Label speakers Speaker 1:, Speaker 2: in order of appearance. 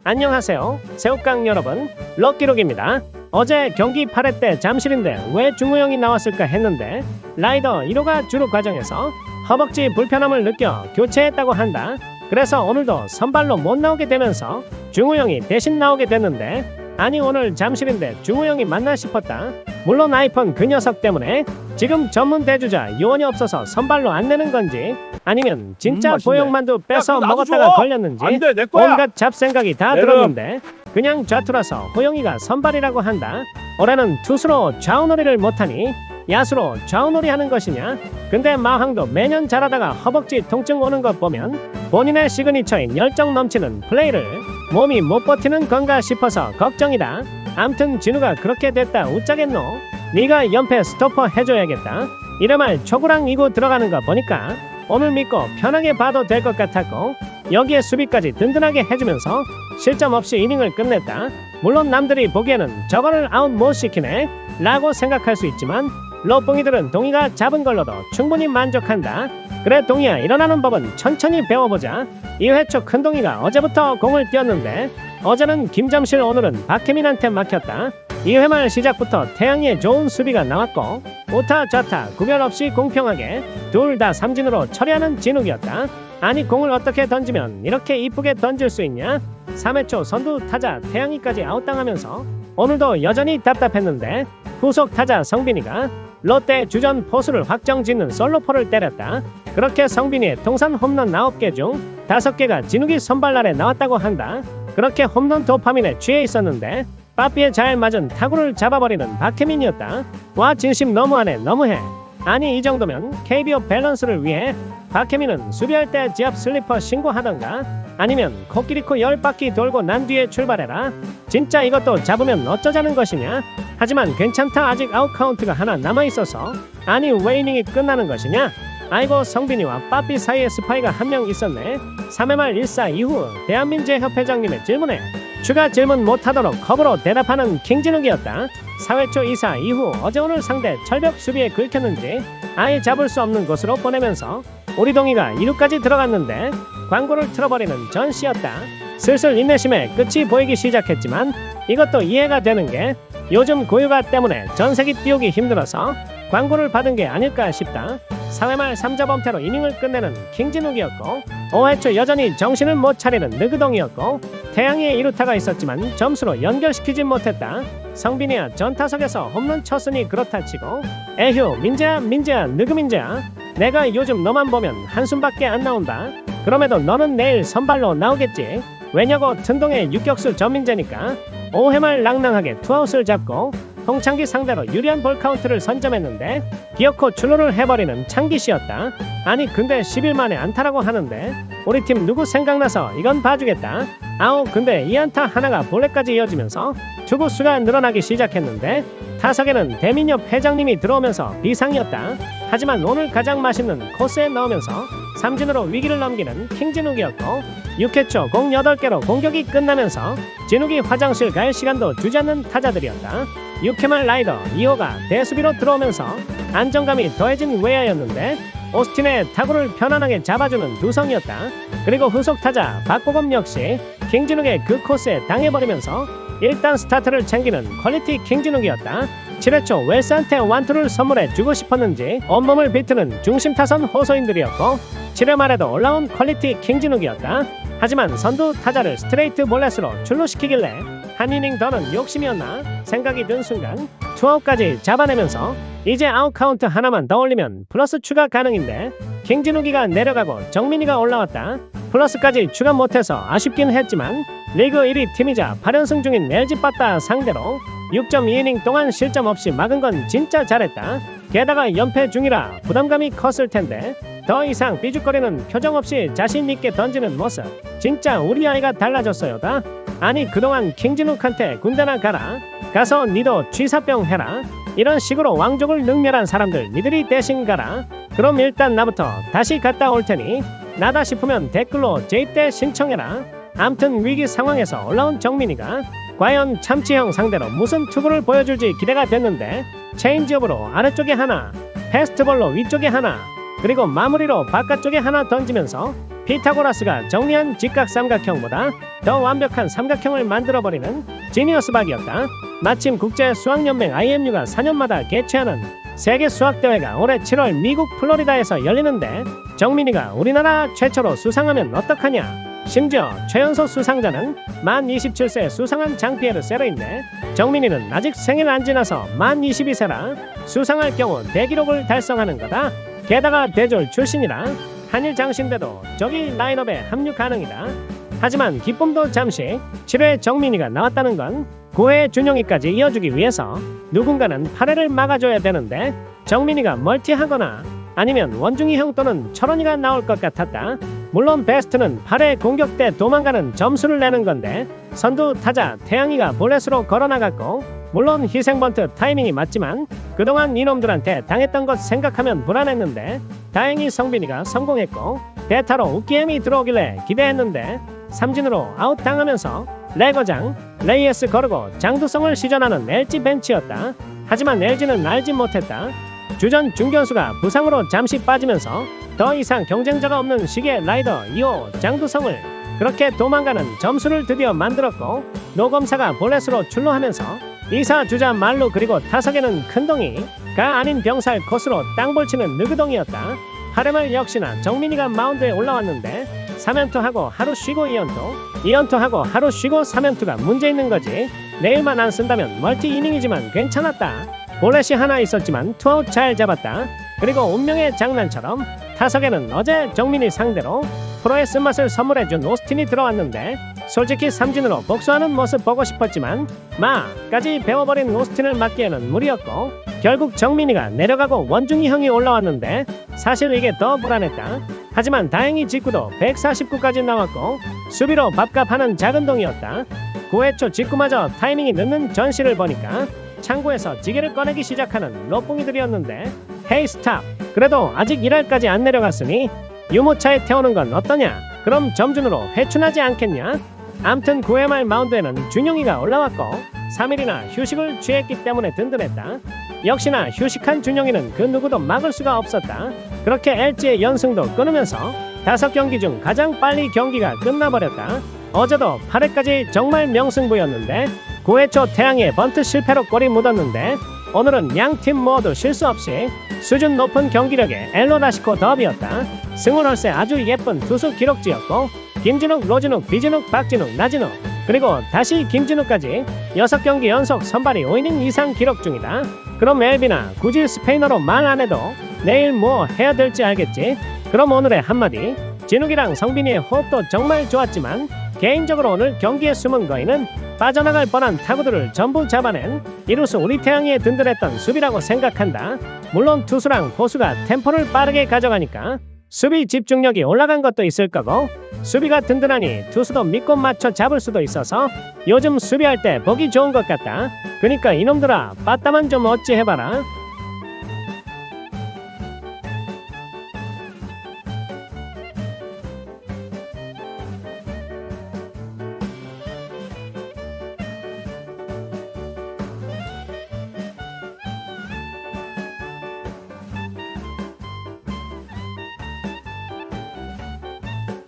Speaker 1: 안녕하세요 새우깡 여러분, 럭키록입니다. 어제 경기 8회 때 잠실인데 왜 중우영이 나왔을까 했는데 라이더 1호가 주루 과정에서 허벅지 불편함을 느껴 교체했다고 한다. 그래서 오늘도 선발로 못 나오게 되면서 중우영이 대신 나오게 됐는데, 아니 오늘 잠실인데 중우영이 맞나 싶었다. 물론 아이폰 그 녀석 때문에 지금 전문 대주자 요원이 없어서 선발로 안 내는 건지, 아니면 진짜
Speaker 2: 맛있네.
Speaker 1: 보형만두 뺏어
Speaker 2: 야, 그럼 나도
Speaker 1: 먹었다가
Speaker 2: 줘.
Speaker 1: 걸렸는지
Speaker 2: 안 돼, 내 거야.
Speaker 1: 온갖 잡생각이 다
Speaker 2: 내려.
Speaker 1: 들었는데 그냥 좌투라서 호영이가 선발이라고 한다. 올해는 투수로 좌우놀이를 못하니 야수로 좌우놀이 하는 것이냐? 근데 마황도 매년 잘하다가 허벅지 통증 오는 것 보면 본인의 시그니처인 열정 넘치는 플레이를 몸이 못 버티는 건가 싶어서 걱정이다. 암튼 진우가 그렇게 됐다 웃자겠노? 네가 연패 스토퍼 해줘야겠다. 이래말 초구랑 이구 들어가는 거 보니까 오늘 믿고 편하게 봐도 될 것 같았고, 여기에 수비까지 든든하게 해주면서 실점 없이 이닝을 끝냈다. 물론 남들이 보기에는 저거를 아웃 못 시키네 라고 생각할 수 있지만 러뽕이들은 동이가 잡은 걸로도 충분히 만족한다. 그래 동이야, 일어나는 법은 천천히 배워보자. 2회 초 큰동이가 어제부터 공을 띄웠는데 어제는 김잠실, 오늘은 박혜민한테 막혔다. 2회 말 시작부터 태양의 좋은 수비가 나왔고 우타 좌타 구별 없이 공평하게 둘 다 삼진으로 처리하는 진욱이었다. 아니 공을 어떻게 던지면 이렇게 이쁘게 던질 수 있냐? 3회 초 선두 타자 태양이까지 아웃당하면서 오늘도 여전히 답답했는데 후속 타자 성빈이가 롯데 주전 포수를 확정짓는 솔로포를 때렸다. 그렇게 성빈이의 통산 홈런 9개 중 5개가 진욱이 선발날에 나왔다고 한다. 그렇게 홈런 도파민에 취해 있었는데 빠삐에 잘 맞은 타구를 잡아버리는 박혜민이었다. 와 진심 너무하네, 너무해. 아니 이 정도면 KBO 밸런스를 위해 박혜민은 수비할 때 지압 슬리퍼 신고하던가, 아니면 코끼리코 10바퀴 돌고 난 뒤에 출발해라. 진짜 이것도 잡으면 어쩌자는 것이냐? 하지만 괜찮다, 아직 아웃카운트가 하나 남아있어서. 아니 왜 이닝이 끝나는 것이냐? 아이고 성빈이와 빠삐 사이에 스파이가 한 명 있었네. 3회 말 1사 이후 대한민재협회장님의 질문에 추가 질문 못하도록 컵으로 대답하는 킹진욱이었다. 4회 초 2사 이후 어제 오늘 상대 철벽 수비에 긁혔는지 아예 잡을 수 없는 곳으로 보내면서 우리 동이가 2루까지 들어갔는데 광고를 틀어버리는 전씨였다. 슬슬 인내심에 끝이 보이기 시작했지만 이것도 이해가 되는 게 요즘 고유가 때문에 전세기 띄우기 힘들어서 광고를 받은 게 아닐까 싶다. 4회 말 3자 범퇴로 이닝을 끝내는 킹진욱이었고 5회 초 여전히 정신을 못 차리는 느그동이었고 태양의 2루타가 있었지만 점수로 연결시키지 못했다. 성빈이야 전타석에서 홈런 쳤으니 그렇다 치고 에휴 민재야 느그민재야, 내가 요즘 너만 보면 한숨밖에 안 나온다. 그럼에도 너는 내일 선발로 나오겠지. 왜냐고 튼동의 유격수 전민재니까. 5회 말 낭낭하게 투아웃을 잡고 홍창기 상대로 유리한 볼 카운트를 선점했는데 기어코 출루를 해버리는 창기씨였다. 아니 근데 10일 만에 안타라고 하는데 우리 팀 누구 생각나서 이건 봐주겠다. 아우 근데 이 안타 하나가 볼넷까지 이어지면서 투구수가 늘어나기 시작했는데 타석에는 대민협 회장님이 들어오면서 비상이었다. 하지만 오늘 가장 맛있는 코스에 넣으면서 삼진으로 위기를 넘기는 킹진욱이었고 6회 초 공 8개로 공격이 끝나면서 진욱이 화장실 갈 시간도 주지 않는 타자들이었다. 6회 말 라이더 2호가 대수비로 들어오면서 안정감이 더해진 외야였는데 오스틴의 타구를 편안하게 잡아주는 두성이었다. 그리고 후속 타자 박보검 역시 킹진욱의 그 코스에 당해버리면서 일단 스타트를 챙기는 퀄리티 킹진욱이었다. 7회 초 웰스한테 완투를 선물해주고 싶었는지 온몸을 비트는 중심타선 호소인들이었고 7회 말에도 올라온 퀄리티 킹진욱이었다. 하지만 선두 타자를 스트레이트 볼넷으로 출루시키길래 한 이닝 더는 욕심이었나 생각이 든 순간 투아웃까지 잡아내면서 이제 아웃카운트 하나만 더 올리면 플러스 추가 가능인데 킹진욱이가 내려가고 정민이가 올라왔다. 플러스까지 추가 못해서 아쉽긴 했지만 리그 1위 팀이자 8연승 중인 LG 빠따 상대로 6.2이닝 동안 실점 없이 막은 건 진짜 잘했다. 게다가 연패 중이라 부담감이 컸을 텐데 더 이상 삐죽거리는 표정 없이 자신 있게 던지는 모습, 진짜 우리 아이가 달라졌어요다. 아니 그동안 킹진욱한테 군대나 가라, 가서 니도 쥐사병 해라, 이런 식으로 왕족을 능멸한 사람들 니들이 대신 가라. 그럼 일단 나부터 다시 갔다 올 테니 나다 싶으면 댓글로 제입대 신청해라. 암튼 위기 상황에서 올라온 정민이가 과연 참치형 상대로 무슨 투구를 보여줄지 기대가 됐는데 체인지업으로 아래쪽에 하나, 패스트볼로 위쪽에 하나, 그리고 마무리로 바깥쪽에 하나 던지면서 피타고라스가 정리한 직각삼각형보다 더 완벽한 삼각형을 만들어버리는 지니어스 박이었다. 마침 국제수학연맹 IMU가 4년마다 개최하는 세계수학대회가 올해 7월 미국 플로리다에서 열리는데 정민이가 우리나라 최초로 수상하면 어떡하냐. 심지어 최연소 수상자는 만 27세에 수상한 장피에르 세르인데 정민이는 아직 생일 안 지나서 만 22세라 수상할 경우 대기록을 달성하는 거다. 게다가 대졸 출신이라 한일 장신대도 저기 라인업에 합류 가능이다. 하지만 기쁨도 잠시 7회 정민이가 나왔다는 건 9회 준용이까지 이어주기 위해서 누군가는 8회를 막아줘야 되는데 정민이가 멀티하거나 아니면 원중이 형 또는 철원이가 나올 것 같았다. 물론 베스트는 8회 공격 때 도망가는 점수를 내는 건데 선두 타자 태양이가 볼넷으로 걸어나갔고 물론 희생번트 타이밍이 맞지만 그동안 이놈들한테 당했던 것 생각하면 불안했는데 다행히 성빈이가 성공했고 대타로 우기엠이 들어오길래 기대했는데 삼진으로 아웃당하면서 레거장 레이에스 거르고 장두성을 시전하는 LG 벤치였다. 하지만 LG는 알지 못했다. 주전 중견수가 부상으로 잠시 빠지면서 더 이상 경쟁자가 없는 시기에 라이더 2호 장두성을 그렇게 도망가는 점수를 드디어 만들었고 노검사가 볼넷으로 출루하면서 2사 주자 말루 그리고 타석에는 큰동이가 아닌 병살 코스로 땅볼 치는 느그동이었다. 8회말 역시나 정민이가 마운드에 올라왔는데 3연투하고 하루 쉬고 2연투하고 하루 쉬고 3연투가 문제 있는 거지. 내일만 안 쓴다면 멀티 이닝이지만 괜찮았다. 볼넷이 하나 있었지만 투아웃 잘 잡았다. 그리고 운명의 장난처럼 타석에는 어제 정민이 상대로 프로의 쓴맛을 선물해준 오스틴이 들어왔는데 솔직히 삼진으로 복수하는 모습 보고 싶었지만 마까지 배워버린 오스틴을 막기에는 무리였고 결국 정민이가 내려가고 원중이 형이 올라왔는데 사실 이게 더 불안했다. 하지만 다행히 직구도 149까지 나왔고 수비로 밥값하는 작은 동이었다. 9회 초 직구마저 타이밍이 늦는 전시를 보니까 창고에서 지게를 꺼내기 시작하는 로뽕이들이었는데 헤이 스탑. 그래도 아직 1할까지 안 내려갔으니 유모차에 태우는 건 어떠냐. 그럼 점준으로 회춘하지 않겠냐. 암튼 9회 말 마운드에는 준용이가 올라왔고 3일이나 휴식을 취했기 때문에 든든했다. 역시나 휴식한 준용이는 그 누구도 막을 수가 없었다. 그렇게 LG의 연승도 끊으면서 5경기 중 가장 빨리 경기가 끝나버렸다. 어제도 8회까지 정말 명승부였는데 9회 초 태양의 번트 실패로 골이 묻었는데 오늘은 양팀 모두 실수 없이 수준 높은 경기력의 엘로라시코 더비였다. 승훈월세 아주 예쁜 투수 기록지였고 김진욱, 로진욱, 비진욱, 박진욱, 나진욱 그리고 다시 김진욱까지 6경기 연속 선발이 5이닝 이상 기록 중이다. 그럼 엘비나 굳이 스페인어로 말 안해도 내일 뭐 해야 될지 알겠지? 그럼 오늘의 한마디. 진욱이랑 성빈이의 호흡도 정말 좋았지만 개인적으로 오늘 경기의 숨은 거인은 빠져나갈 뻔한 타구들을 전부 잡아낸 이루수 우리 태양이의 든든했던 수비라고 생각한다. 물론 투수랑 포수가 템포를 빠르게 가져가니까 수비 집중력이 올라간 것도 있을 거고 수비가 든든하니 투수도 믿고 맞춰 잡을 수도 있어서 요즘 수비할 때 보기 좋은 것 같다. 그니까 이놈들아 빠따만 좀 어찌 해봐라.